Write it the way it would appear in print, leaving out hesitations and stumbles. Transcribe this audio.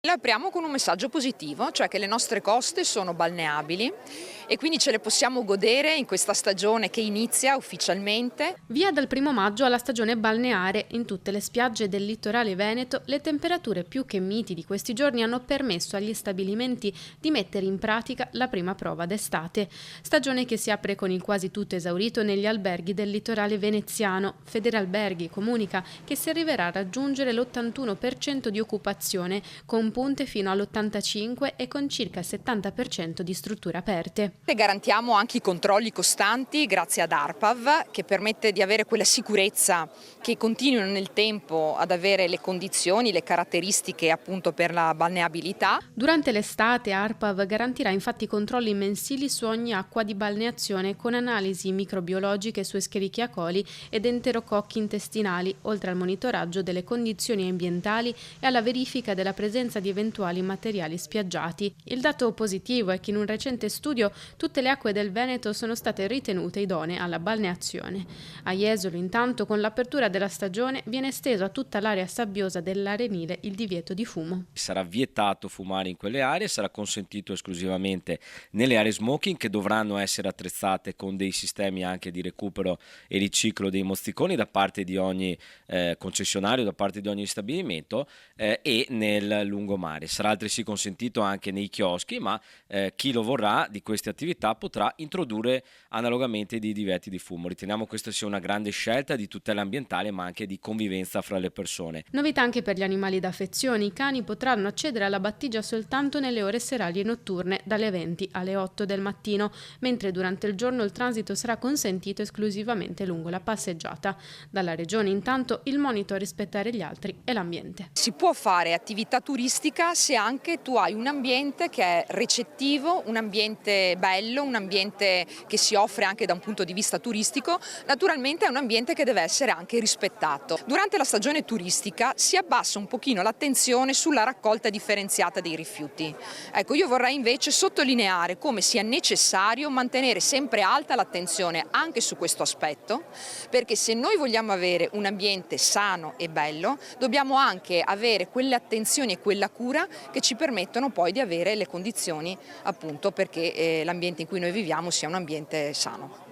La apriamo con un messaggio positivo, cioè che le nostre coste sono balneabili e quindi ce le possiamo godere in questa stagione che inizia ufficialmente. Via dal 1° maggio alla stagione balneare, in tutte le spiagge del litorale veneto, le temperature più che miti di questi giorni hanno permesso agli stabilimenti di mettere in pratica la prima prova d'estate. Stagione che si apre con il quasi tutto esaurito negli alberghi del litorale veneziano. Federalberghi comunica che si arriverà a raggiungere l'81% di occupazione, con punte fino all'85% e con circa il 70% di strutture aperte. E garantiamo anche i controlli costanti grazie ad ARPAV, che permette di avere quella sicurezza che continuino nel tempo ad avere le condizioni, le caratteristiche appunto per la balneabilità. Durante l'estate ARPAV garantirà infatti controlli mensili su ogni acqua di balneazione con analisi microbiologiche su Escherichia coli ed enterococchi intestinali, oltre al monitoraggio delle condizioni ambientali e alla verifica della presenza di eventuali materiali spiaggiati. Il dato positivo è che in un recente studio tutte le acque del Veneto sono state ritenute idonee alla balneazione. A Jesolo, intanto, con l'apertura della stagione viene esteso a tutta l'area sabbiosa dell'Arenile il divieto di fumo. Sarà vietato fumare in quelle aree, sarà consentito esclusivamente nelle aree smoking, che dovranno essere attrezzate con dei sistemi anche di recupero e riciclo dei mozziconi da parte di ogni concessionario, da parte di ogni stabilimento, e nel lungomare. Sarà altresì consentito anche nei chioschi, ma chi lo vorrà di queste attività potrà introdurre analogamente dei divieti di fumo. Riteniamo questa sia una grande scelta di tutela ambientale, ma anche di convivenza fra le persone. Novità anche per gli animali d'affezione. I cani potranno accedere alla battigia soltanto nelle ore serali e notturne, dalle 20 alle 8 del mattino, mentre durante il giorno il transito sarà consentito esclusivamente lungo la passeggiata. Dalla Regione, intanto, il monito a rispettare gli altri e l'ambiente. Si può fare attività turistica se anche tu hai un ambiente che è recettivo, un ambiente bello, un ambiente che si offre anche da un punto di vista turistico. Naturalmente è un ambiente che deve essere anche rispettato. Durante la stagione turistica si abbassa un pochino l'attenzione sulla raccolta differenziata dei rifiuti. Ecco, io vorrei invece sottolineare come sia necessario mantenere sempre alta l'attenzione anche su questo aspetto, perché se noi vogliamo avere un ambiente sano e bello, dobbiamo anche avere quelle attenzioni e quella cura che ci permettono poi di avere le condizioni appunto perché l'ambiente in cui noi viviamo sia un ambiente sano.